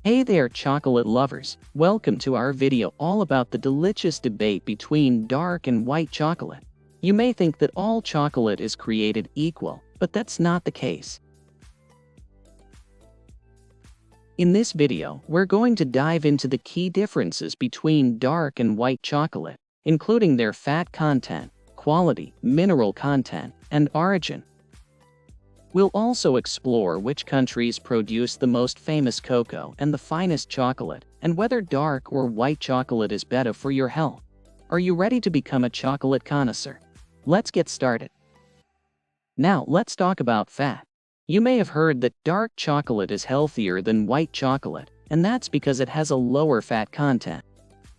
Hey there, chocolate lovers. Welcome to our video all about the delicious debate between dark and white chocolate. You may think that all chocolate is created equal, but that's not the case. In this video, we're going to dive into the key differences between dark and white chocolate, including their fat content, quality, mineral content, and origin. We'll also explore which countries produce the most famous cocoa and the finest chocolate, and whether dark or white chocolate is better for your health. Are you ready to become a chocolate connoisseur? Let's get started. Now, let's talk about fat. You may have heard that dark chocolate is healthier than white chocolate, and that's because it has a lower fat content.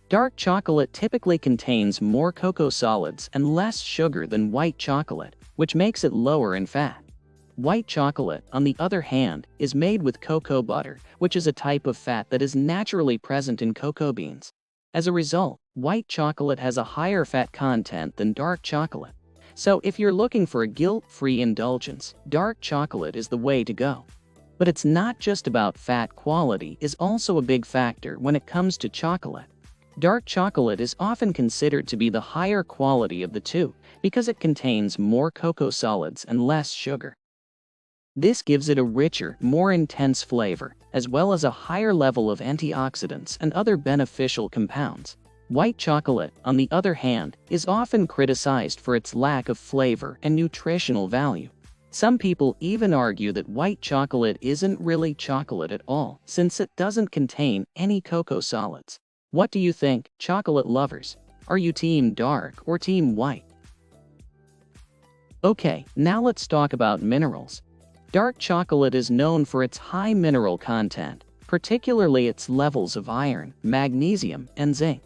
Dark chocolate typically contains more cocoa solids and less sugar than white chocolate, which makes it lower in fat. White chocolate, on the other hand, is made with cocoa butter, which is a type of fat that is naturally present in cocoa beans. As a result, white chocolate has a higher fat content than dark chocolate. So if you're looking for a guilt-free indulgence, dark chocolate is the way to go. But it's not just about fat. Quality is also a big factor when it comes to chocolate. Dark chocolate is often considered to be the higher quality of the two because it contains more cocoa solids and less sugar. This gives it a richer, more intense flavor, as well as a higher level of antioxidants and other beneficial compounds. White chocolate, on the other hand, is often criticized for its lack of flavor and nutritional value. Some people even argue that white chocolate isn't really chocolate at all, since it doesn't contain any cocoa solids. What do you think, chocolate lovers? Are you team dark or team white? Okay, now let's talk about minerals. Dark chocolate is known for its high mineral content, particularly its levels of iron, magnesium, and zinc.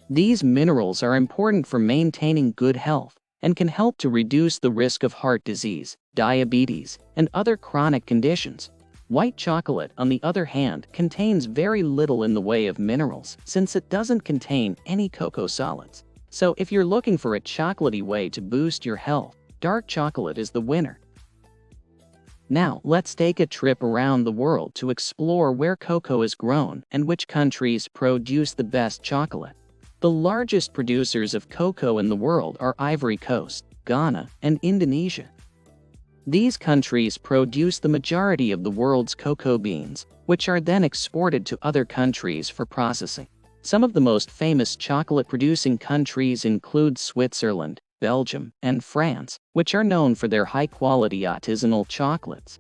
These minerals are important for maintaining good health and can help to reduce the risk of heart disease, diabetes, and other chronic conditions. White chocolate, on the other hand, contains very little in the way of minerals since it doesn't contain any cocoa solids. So if you're looking for a chocolatey way to boost your health, dark chocolate is the winner. Now, let's take a trip around the world to explore where cocoa is grown and which countries produce the best chocolate. The largest producers of cocoa in the world are Ivory Coast, Ghana, and Indonesia. These countries produce the majority of the world's cocoa beans, which are then exported to other countries for processing. Some of the most famous chocolate-producing countries include Switzerland, Belgium, and France, which are known for their high-quality artisanal chocolates.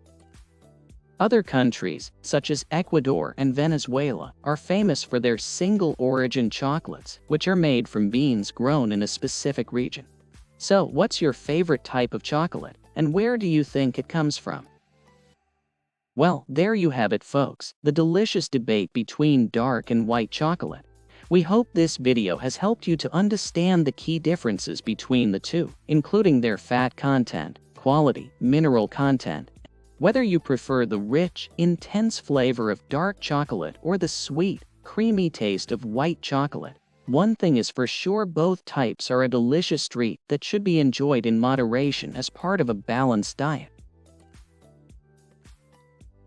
Other countries, such as Ecuador and Venezuela, are famous for their single-origin chocolates, which are made from beans grown in a specific region. So, what's your favorite type of chocolate, and where do you think it comes from? Well, there you have it, folks, the delicious debate between dark and white chocolate. We hope this video has helped you to understand the key differences between the two, including their fat content, quality, mineral content. Whether you prefer the rich, intense flavor of dark chocolate or the sweet, creamy taste of white chocolate, one thing is for sure: both types are a delicious treat that should be enjoyed in moderation as part of a balanced diet.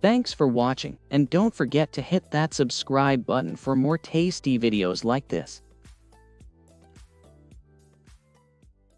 Thanks for watching, and don't forget to hit that subscribe button for more tasty videos like this.